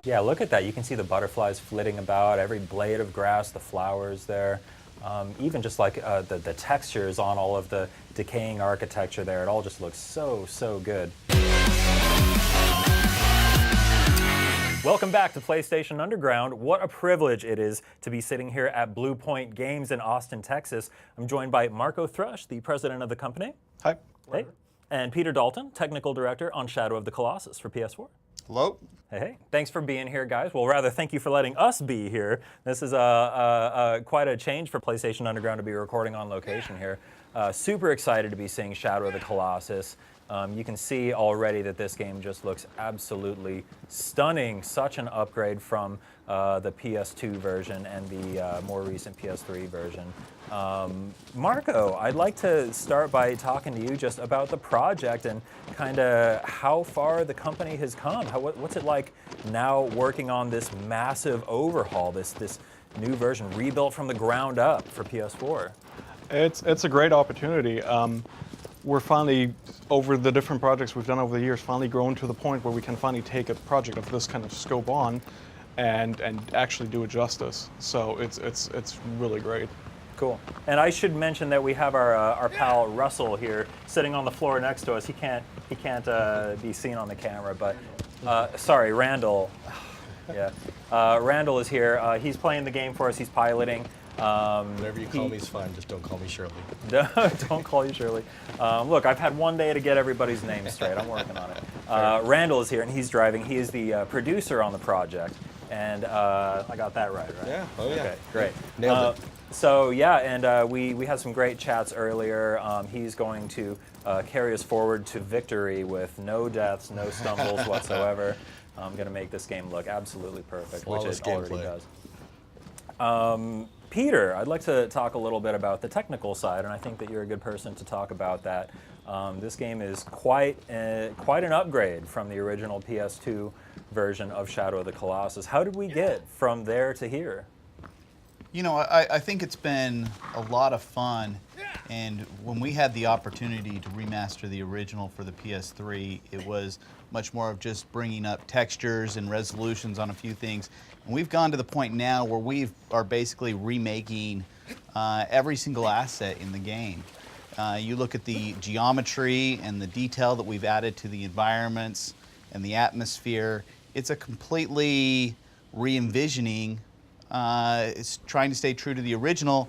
Yeah, look at that. You can see the butterflies flitting about, every blade of grass, the flowers there. Even just like the textures on all of the decaying architecture there, it all just looks so, so good. Welcome back to PlayStation Underground. What a privilege it is to be sitting here at Bluepoint Games in Austin, Texas. I'm joined by Marco Thrush, the president of the company. Hi. Hey. And Peter Dalton, technical director on Shadow of the Colossus for PS4. Hello. Hey, thanks for being here, guys. Well, rather, thank you for letting us be here. This is quite a change for PlayStation Underground to be recording on location here. Super excited to be seeing Shadow of the Colossus. You can see already that this game just looks absolutely stunning. Such an upgrade from the PS2 version and the more recent PS3 version. Marco, I'd like to start by talking to you just about the project and kind of how far the company has come. What's it like now working on this massive overhaul, this new version rebuilt from the ground up for PS4? It's a great opportunity. We're finally, over the different projects we've done over the years, finally grown to the point where we can finally take a project of this kind of scope on and actually do it justice. So it's really great. Cool. And I should mention that we have our pal Russell here sitting on the floor next to us. He can't be seen on the camera, but sorry, Randall. Yeah, Randall is here. He's playing the game for us. He's piloting. Whatever you call me is fine, just don't call me Shirley. Don't call you Shirley. Look, I've had one day to get everybody's name straight. I'm working on it. Randall is here, and he's driving. He is the producer on the project, and I got that right? Yeah, oh yeah. Okay, great. Nailed it. So yeah, and we had some great chats earlier. He's going to carry us forward to victory with no deaths, no stumbles whatsoever. I'm going to make this game look absolutely perfect, Flawless which it already gameplay. does. Peter, I'd like to talk a little bit about the technical side, and I think that you're a good person to talk about that. This game is quite an upgrade from the original PS2 version of Shadow of the Colossus. How did we get from there to here? You know, I think it's been a lot of fun, and when we had the opportunity to remaster the original for the PS3, it was much more of just bringing up textures and resolutions on a few things. And we've gone to the point now where we are basically remaking every single asset in the game. You look at the geometry and the detail that we've added to the environments and the atmosphere. It's a completely re-envisioning. It's trying to stay true to the original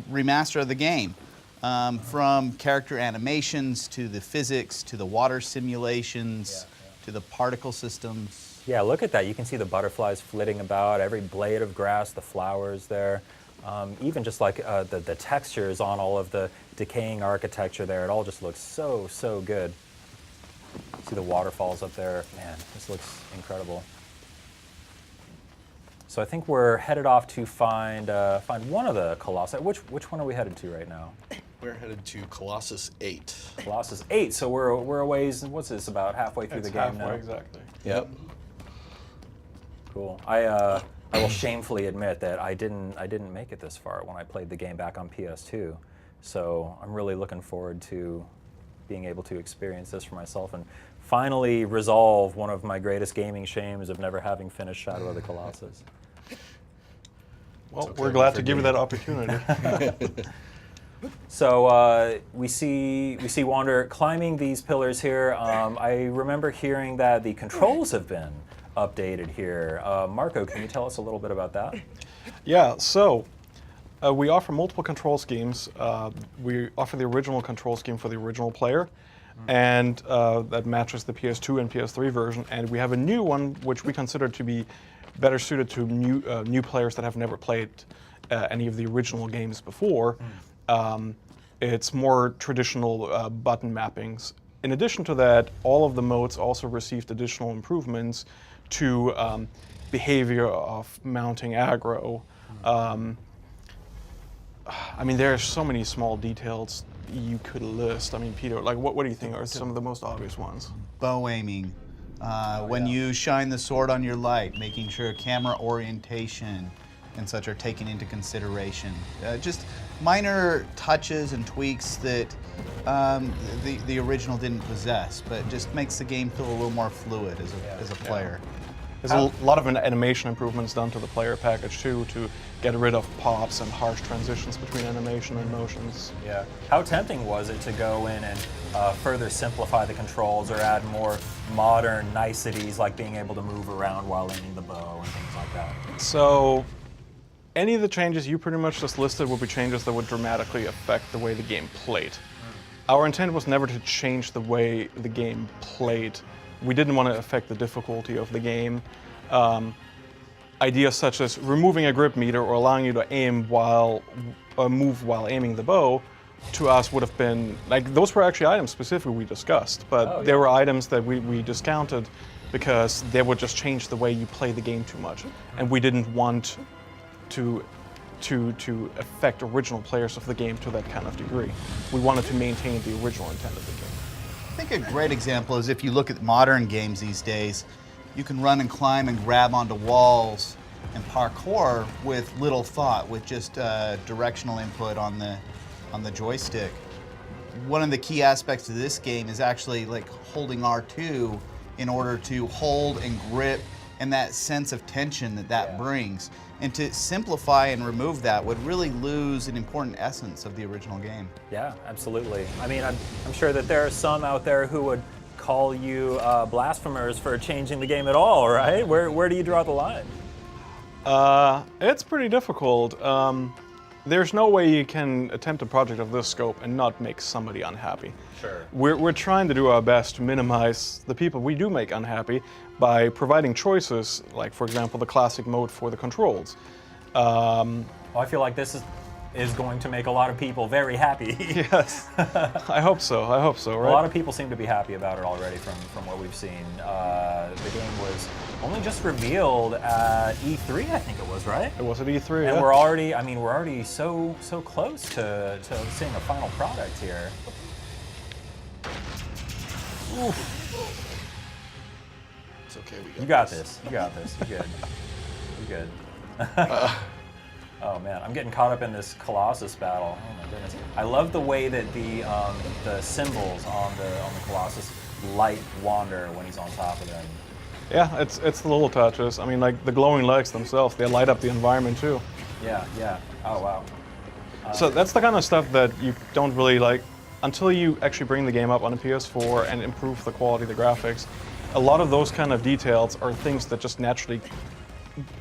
remaster of the game. From character animations to the physics to the water simulations to the particle systems. Yeah, look at that. You can see the butterflies flitting about, every blade of grass, the flowers there. Even just like the textures on all of the decaying architecture there, it all just looks so, so good. See the waterfalls up there. Man, this looks incredible. So I think we're headed off to find one of the Colossi. Which one are we headed to right now? We're headed to Colossus 8. Colossus 8. So we're a ways. What's this? About halfway through the game now. Exactly. Yep. Cool. I will shamefully admit that I didn't make it this far when I played the game back on PS2. So I'm really looking forward to being able to experience this for myself and finally resolve one of my greatest gaming shames of never having finished Shadow of the Colossus. Well, okay, we're glad to give you that opportunity. So we see Wander climbing these pillars here. I remember hearing that the controls have been updated here. Marco, can you tell us a little bit about that? Yeah, so we offer multiple control schemes. We offer the original control scheme for the original player, and that matches the PS2 and PS3 version. And we have a new one, which we consider to be better suited to new players that have never played any of the original games before. It's more traditional button mappings. In addition to that, all of the modes also received additional improvements to behavior of mounting aggro. I mean, there are so many small details you could list. I mean, Peter, like, what do you think are some of the most obvious ones? Bow aiming. When you shine the sword on your light, making sure camera orientation and such are taken into consideration. Just minor touches and tweaks that the original didn't possess, but just makes the game feel a little more fluid as a player. There's a lot of animation improvements done to the player package too, to get rid of pops and harsh transitions between animation and motions. Yeah. How tempting was it to go in and further simplify the controls or add more modern niceties like being able to move around while aiming the bow and things like that? So, any of the changes you pretty much just listed would be changes that would dramatically affect the way the game played. Our intent was never to change the way the game played. We didn't want to affect the difficulty of the game. Ideas such as removing a grip meter or allowing you to aim while move while aiming the bow, to us would have been like those were actually items specifically we discussed, but there were items that we discounted because they would just change the way you play the game too much, and we didn't want to affect original players of the game to that kind of degree. We wanted to maintain the original intent of the game. I think a great example is if you look at modern games these days, you can run and climb and grab onto walls and parkour with little thought, with just directional input on the joystick. One of the key aspects of this game is actually like holding R2 in order to hold and grip, and that sense of tension that brings. And to simplify and remove that would really lose an important essence of the original game. Yeah, absolutely. I mean, I'm sure that there are some out there who would call you blasphemers for changing the game at all, right? Where do you draw the line? It's pretty difficult. There's no way you can attempt a project of this scope and not make somebody unhappy. Sure. We're trying to do our best to minimize the people we do make unhappy by providing choices, like, for example, the classic mode for the controls. Well, I feel like this is going to make a lot of people very happy. Yes, I hope so, right? A lot of people seem to be happy about it already from what we've seen. The game was only just revealed at E3, I think it was, right? It was at E3, And yeah. we're already so close to seeing a final product here. Oof. It's okay. You got this. You got this. You're good. You're good. Oh man, I'm getting caught up in this Colossus battle. Oh my goodness. I love the way that the symbols on the Colossus light wander when he's on top of them. Yeah, it's the little touches. I mean, like the glowing legs themselves, they light up the environment too. Yeah, yeah. Oh wow. So that's the kind of stuff that you don't really like until you actually bring the game up on a PS4 and improve the quality of the graphics. A lot of those kind of details are things that just naturally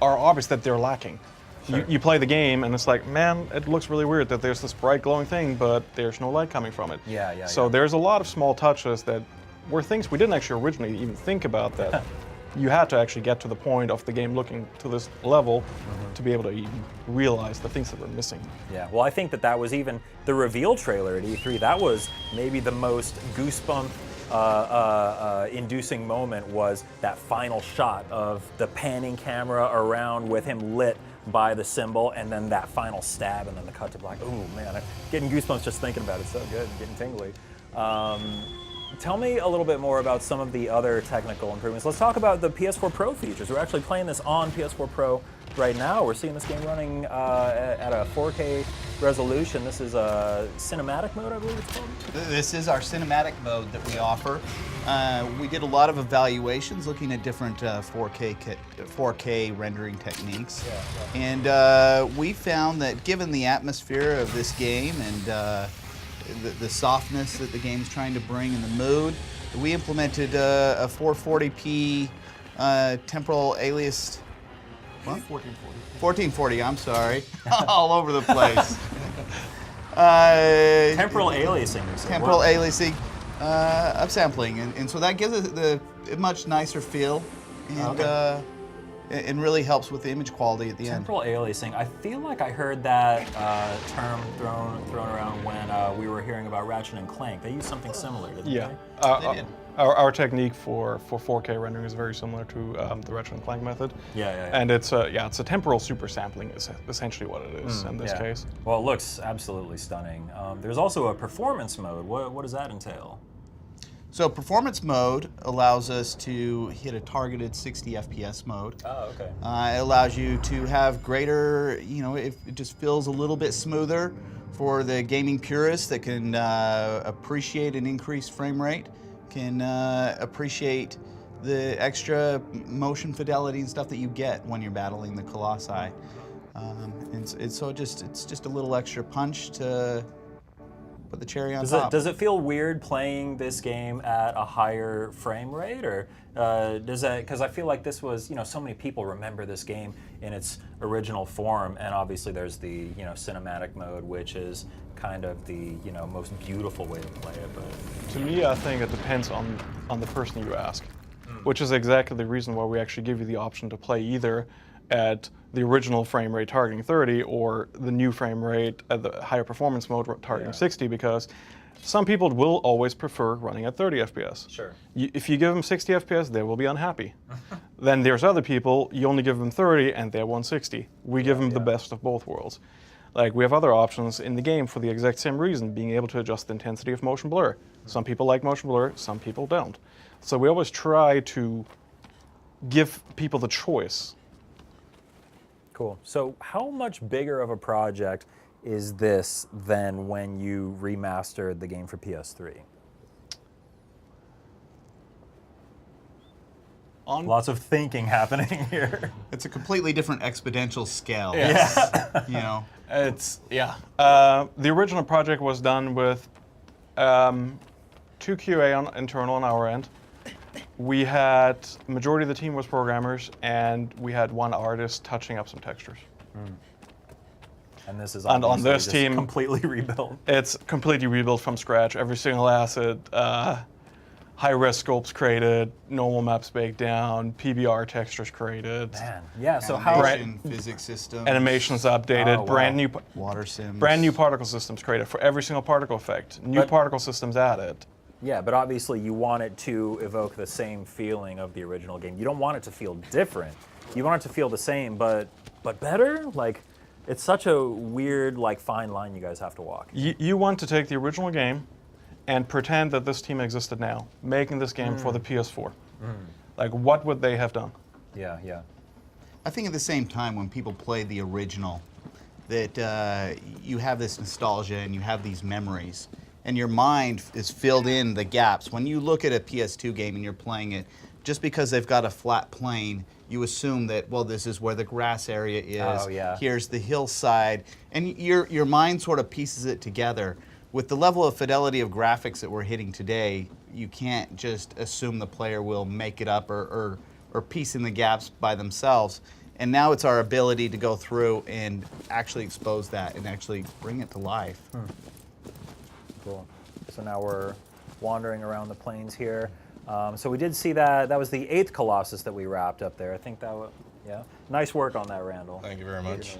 are obvious that they're lacking. Sure. You play the game and it's like, man, it looks really weird that there's this bright glowing thing, but there's no light coming from it. Yeah, yeah. So there's a lot of small touches that were things we didn't actually originally even think about that you had to actually get to the point of the game looking to this level to be able to even realize the things that were missing. Yeah, well, I think that was even the reveal trailer at E3. That was maybe the most goosebump inducing moment, was that final shot of the panning camera around with him lit by the symbol, and then that final stab, and then the cut to black. Oh man, I'm getting goosebumps just thinking about it. It's so good, getting tingly. Tell me a little bit more about some of the other technical improvements. Let's talk about the PS4 Pro features. We're actually playing this on PS4 Pro right now. We're seeing this game running at a 4K resolution. This is a cinematic mode, I believe it's called. This is our cinematic mode that we offer. We did a lot of evaluations looking at different 4K rendering techniques. And we found that given the atmosphere of this game and the softness that the game's trying to bring in the mood, we implemented a 440p temporal alias. What? 1440, I'm sorry. All over the place. Temporal aliasing. Temporal aliasing, upsampling, and so that gives it a much nicer feel, and and really helps with the image quality at the end. Temporal aliasing. I feel like I heard that term thrown around when we were hearing about Ratchet and Clank. They used something similar, didn't they? They did. Our technique for 4K rendering is very similar to the Ratchet and Clank method. Yeah. And it's a temporal super sampling is essentially what it is in this case. Well, it looks absolutely stunning. There's also a performance mode. What does that entail? So performance mode allows us to hit a targeted 60 FPS mode. Oh, okay. It allows you to have greater, it just feels a little bit smoother for the gaming purists that can appreciate an increased frame rate, can appreciate the extra motion fidelity and stuff that you get when you're battling the Colossi. And so it's just a little extra punch to put the cherry on top. Does it feel weird playing this game at a higher frame rate, or does that? Because I feel like this was, so many people remember this game in its original form, and obviously there's the, cinematic mode, which is kind of the, most beautiful way to play it. But To me, I think it depends on the person you ask, which is exactly the reason why we actually give you the option to play either at the original frame rate targeting 30 or the new frame rate at the higher performance mode targeting 60, because some people will always prefer running at 30 FPS. Sure. If you give them 60 FPS, they will be unhappy. Then there's other people, you only give them 30 and they want 60. We give them the best of both worlds. Like, we have other options in the game for the exact same reason, being able to adjust the intensity of motion blur. Some people like motion blur, some people don't. So we always try to give people the choice. Cool. So how much bigger of a project is this than when you remastered the game for PS3? Lots of thinking happening here. It's a completely different exponential scale. Yes. It's, The original project was done with 2 QA internal on our end. We had, majority of the team was programmers, and we had 1 artist touching up some textures. And this is And on obviously this just team, completely rebuilt. It's completely rebuilt from scratch. Every single asset, high-res scopes created, normal maps baked down, PBR textures created, Man, yeah. So how? animation, physics system, animations updated, Oh, wow. water sims. brand new particle systems created for every single particle effect. New particle systems added. Yeah, but obviously you want it to evoke the same feeling of the original game. You don't want it to feel different. You want it to feel the same, but better. Like, it's such a weird, fine line you guys have to walk. You want to take the original game and pretend that this team existed now, making this game for the PS4. Like, what would they have done? Yeah, yeah. I think at the same time, when people play the original, that you have this nostalgia and you have these memories, and your mind is filled in the gaps. When you look at a PS2 game and you're playing it, just because they've got a flat plane, you assume that, well, this is where the grass area is. Oh, yeah. Here's the hillside, and your mind sort of pieces it together. With the level of fidelity of graphics that we're hitting today, you can't just assume the player will make it up or piece in the gaps by themselves. And now it's our ability to go through and actually expose that and actually bring it to life. Cool. So now we're wandering around the plains here. So we did see that was the 8th Colossus that we wrapped up there. I think that was, yeah. Nice work on that, Randall. Thank you very much.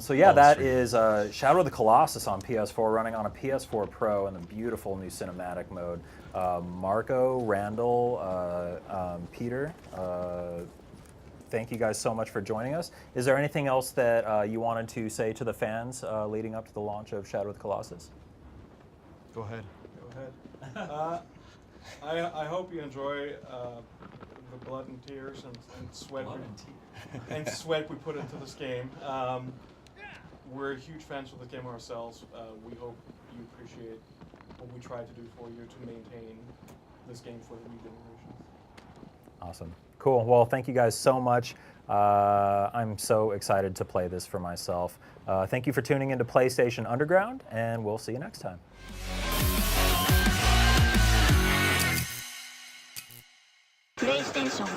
So yeah, that is Shadow of the Colossus on PS4, running on a PS4 Pro in the beautiful new cinematic mode. Marco, Randall, Peter, thank you guys so much for joining us. Is there anything else that you wanted to say to the fans leading up to the launch of Shadow of the Colossus? Go ahead. I hope you enjoy the blood and tears and sweat we put into this game. We're huge fans of the game ourselves. We hope you appreciate what we try to do for you to maintain this game for the new generations. Awesome. Cool. Well, thank you guys so much. I'm so excited to play this for myself. Thank you for tuning into PlayStation Underground, and we'll see you next time. PlayStation